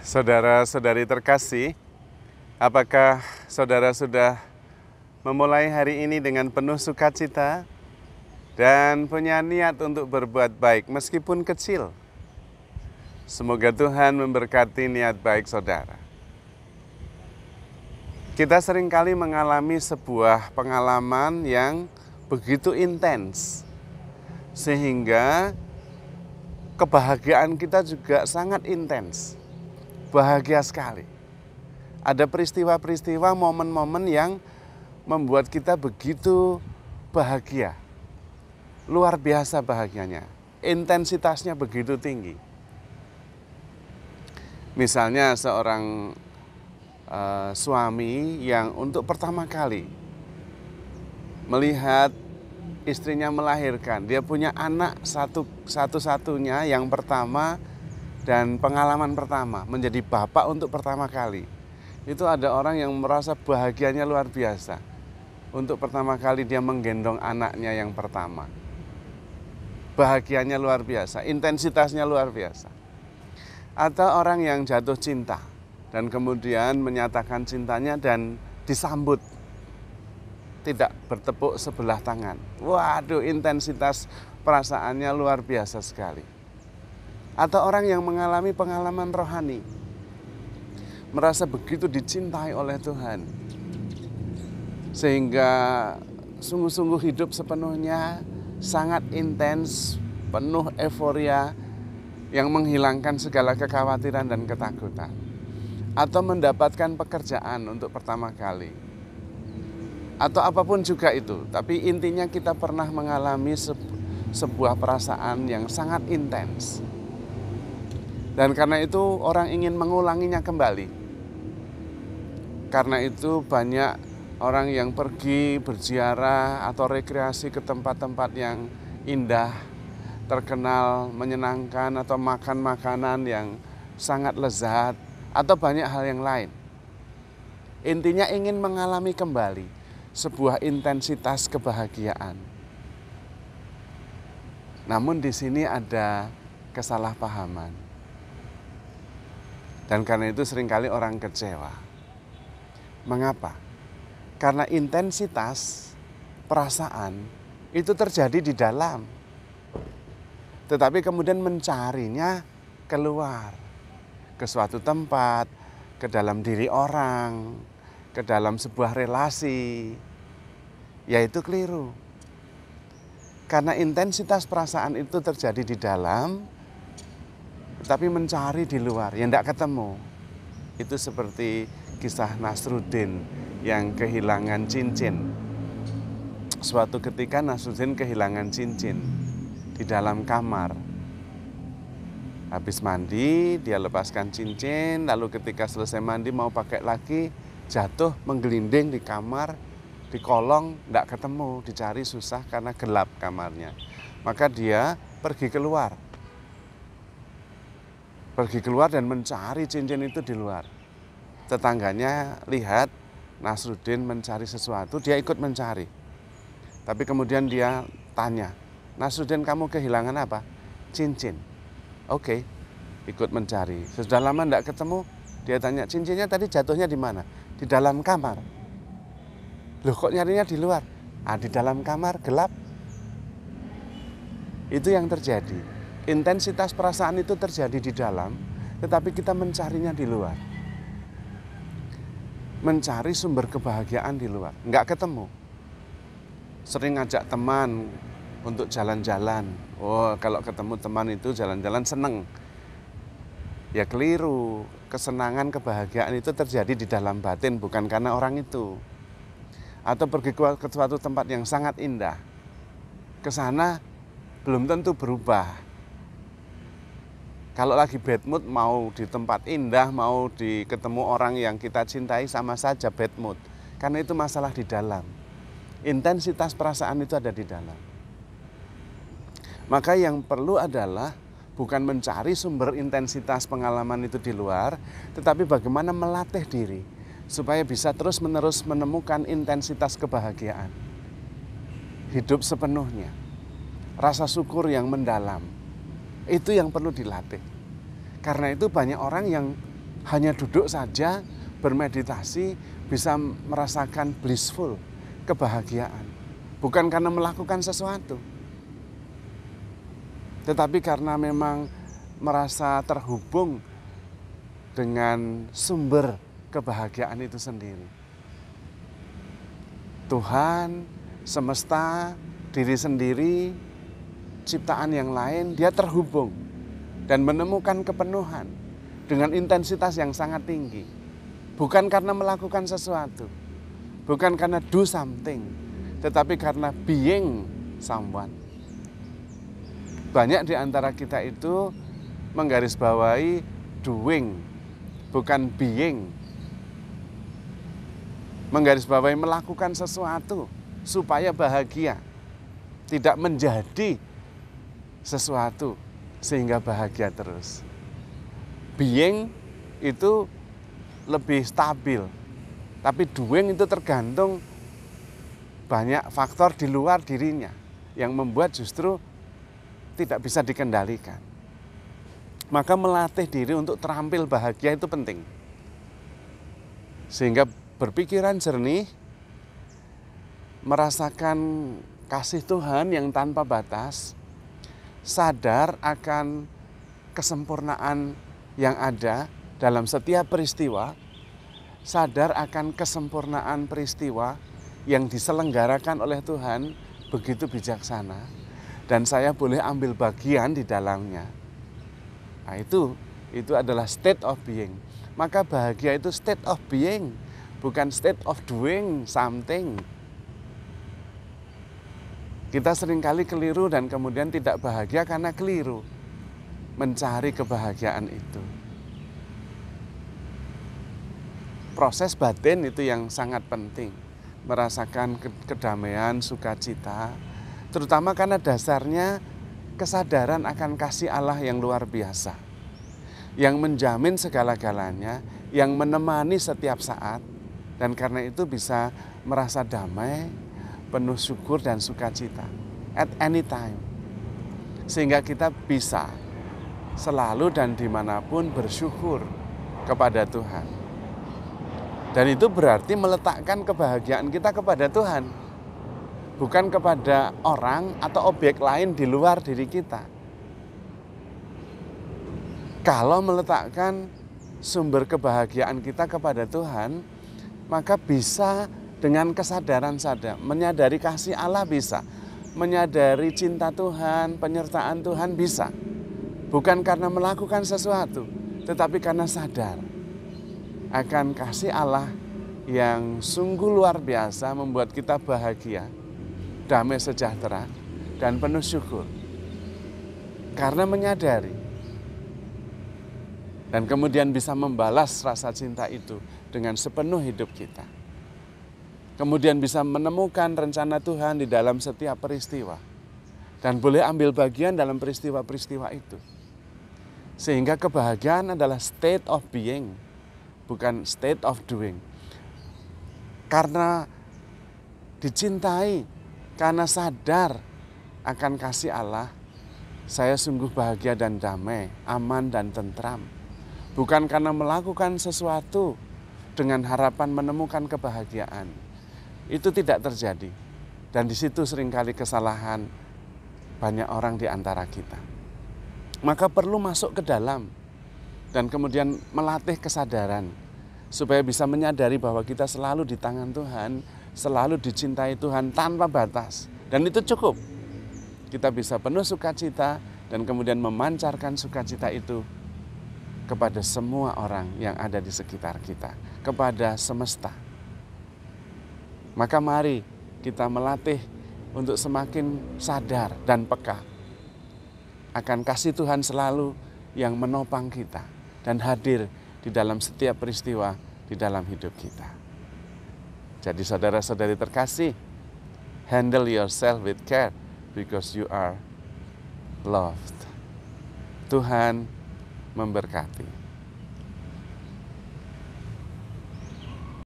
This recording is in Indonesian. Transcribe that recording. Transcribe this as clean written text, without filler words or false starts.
Saudara-saudari terkasih, apakah saudara sudah memulai hari ini dengan penuh sukacita dan punya niat untuk berbuat baik meskipun kecil? Semoga Tuhan memberkati niat baik saudara. Kita seringkali mengalami sebuah pengalaman yang begitu intens, sehingga kebahagiaan kita juga sangat intens. Bahagia sekali. Ada peristiwa-peristiwa, momen-momen yang membuat kita begitu bahagia. Luar biasa bahagianya. Intensitasnya begitu tinggi. Misalnya seorang suami yang untuk pertama kali melihat istrinya melahirkan. Dia punya anak satu-satunya yang pertama dan pengalaman pertama, menjadi bapak untuk pertama kali. Itu ada orang yang merasa bahagianya luar biasa. Untuk pertama kali dia menggendong anaknya yang pertama. Bahagianya luar biasa, intensitasnya luar biasa. Atau orang yang jatuh cinta dan kemudian menyatakan cintanya dan disambut. Tidak bertepuk sebelah tangan. Waduh, intensitas perasaannya luar biasa sekali. Atau orang yang mengalami pengalaman rohani, merasa begitu dicintai oleh Tuhan, sehingga sungguh-sungguh hidup sepenuhnya sangat intens, penuh euforia yang menghilangkan segala kekhawatiran dan ketakutan. Atau mendapatkan pekerjaan untuk pertama kali, atau apapun juga itu. Tapi intinya kita pernah mengalami sebuah perasaan yang sangat intens. Dan karena itu orang ingin mengulanginya kembali. Karena itu banyak orang yang pergi berziarah atau rekreasi ke tempat-tempat yang indah, terkenal, menyenangkan, atau makan makanan yang sangat lezat, atau banyak hal yang lain. Intinya ingin mengalami kembali sebuah intensitas kebahagiaan. Namun di sini ada kesalahpahaman. Dan karena itu seringkali orang kecewa. Mengapa? Karena intensitas perasaan itu terjadi di dalam. Tetapi kemudian mencarinya keluar. Ke suatu tempat, ke dalam diri orang, ke dalam sebuah relasi. Yaitu keliru. Karena intensitas perasaan itu terjadi di dalam, tapi mencari di luar, yang tidak ketemu. Itu seperti kisah Nasruddin yang kehilangan cincin. Suatu ketika Nasruddin kehilangan cincin di dalam kamar. Habis mandi, dia lepaskan cincin, lalu ketika selesai mandi mau pakai lagi, jatuh menggelinding di kamar, di kolong, tidak ketemu, dicari susah karena gelap kamarnya. Maka dia pergi keluar dan mencari cincin itu di luar. Tetangganya lihat Nasruddin mencari sesuatu, dia ikut mencari. Tapi kemudian dia tanya, Nasruddin, kamu kehilangan apa? Cincin. Oke, ikut mencari. Sudah lama tidak ketemu, dia tanya, cincinnya tadi jatuhnya di mana? Di dalam kamar. Loh, kok nyarinya di luar? Di dalam kamar gelap. Itu yang terjadi. Intensitas perasaan itu terjadi di dalam, tetapi kita mencarinya di luar. Mencari sumber kebahagiaan di luar, nggak ketemu. Sering ngajak teman untuk jalan-jalan. Oh, kalau ketemu teman itu jalan-jalan seneng. Ya keliru, kesenangan, kebahagiaan itu terjadi di dalam batin, bukan karena orang itu. Atau pergi ke suatu tempat yang sangat indah. Ke sana belum tentu berubah. Kalau lagi bad mood, mau di tempat indah, mau ketemu orang yang kita cintai, sama saja bad mood. Karena itu masalah di dalam. Intensitas perasaan itu ada di dalam. Maka yang perlu adalah bukan mencari sumber intensitas pengalaman itu di luar, tetapi bagaimana melatih diri supaya bisa terus-menerus menemukan intensitas kebahagiaan. Hidup sepenuhnya. Rasa syukur yang mendalam. Itu yang perlu dilatih. Karena itu banyak orang yang hanya duduk saja, bermeditasi, bisa merasakan blissful, kebahagiaan. Bukan karena melakukan sesuatu, tetapi karena memang merasa terhubung dengan sumber kebahagiaan itu sendiri. Tuhan, semesta, diri sendiri, ciptaan yang lain, dia terhubung dan menemukan kepenuhan dengan intensitas yang sangat tinggi. Bukan karena melakukan sesuatu, bukan karena do something, tetapi karena being someone. Banyak di antara kita itu menggarisbawahi doing, bukan being. Menggarisbawahi melakukan sesuatu supaya bahagia, tidak menjadi sesuatu sehingga bahagia terus. Being itu lebih stabil, tapi doing itu tergantung banyak faktor di luar dirinya yang membuat justru tidak bisa dikendalikan. Maka melatih diri untuk terampil bahagia itu penting, sehingga berpikiran jernih, merasakan kasih Tuhan yang tanpa batas, sadar akan kesempurnaan yang ada dalam setiap peristiwa, sadar akan kesempurnaan peristiwa yang diselenggarakan oleh Tuhan begitu bijaksana, dan saya boleh ambil bagian di dalamnya. Nah, itu adalah state of being. Maka bahagia itu state of being, bukan state of doing something. Kita seringkali keliru dan kemudian tidak bahagia karena keliru mencari kebahagiaan itu. Proses batin itu yang sangat penting, merasakan kedamaian, sukacita, terutama karena dasarnya kesadaran akan kasih Allah yang luar biasa, yang menjamin segala-galanya, yang menemani setiap saat, dan karena itu bisa merasa damai, penuh syukur dan sukacita at any time. Sehingga kita bisa selalu dan dimanapun bersyukur kepada Tuhan. Dan itu berarti meletakkan kebahagiaan kita kepada Tuhan, bukan kepada orang atau objek lain di luar diri kita. Kalau meletakkan sumber kebahagiaan kita kepada Tuhan, maka bisa dengan kesadaran sadar, menyadari kasih Allah bisa, menyadari cinta Tuhan, penyertaan Tuhan bisa. Bukan karena melakukan sesuatu, tetapi karena sadar akan kasih Allah yang sungguh luar biasa, membuat kita bahagia, damai sejahtera, dan penuh syukur. Karena menyadari, dan kemudian bisa membalas rasa cinta itu dengan sepenuh hidup kita. Kemudian bisa menemukan rencana Tuhan di dalam setiap peristiwa, dan boleh ambil bagian dalam peristiwa-peristiwa itu. Sehingga kebahagiaan adalah state of being, bukan state of doing. Karena dicintai, karena sadar akan kasih Allah, saya sungguh bahagia dan damai, aman dan tentram. Bukan karena melakukan sesuatu dengan harapan menemukan kebahagiaan. Itu tidak terjadi. Dan di situ seringkali kesalahan banyak orang di antara kita. Maka perlu masuk ke dalam dan kemudian melatih kesadaran supaya bisa menyadari bahwa kita selalu di tangan Tuhan, selalu dicintai Tuhan tanpa batas. Dan itu cukup. Kita bisa penuh sukacita dan kemudian memancarkan sukacita itu kepada semua orang yang ada di sekitar kita, kepada semesta. Maka mari kita melatih untuk semakin sadar dan peka akan kasih Tuhan selalu yang menopang kita dan hadir di dalam setiap peristiwa di dalam hidup kita. Jadi saudara-saudari terkasih, handle yourself with care because you are loved. Tuhan memberkati.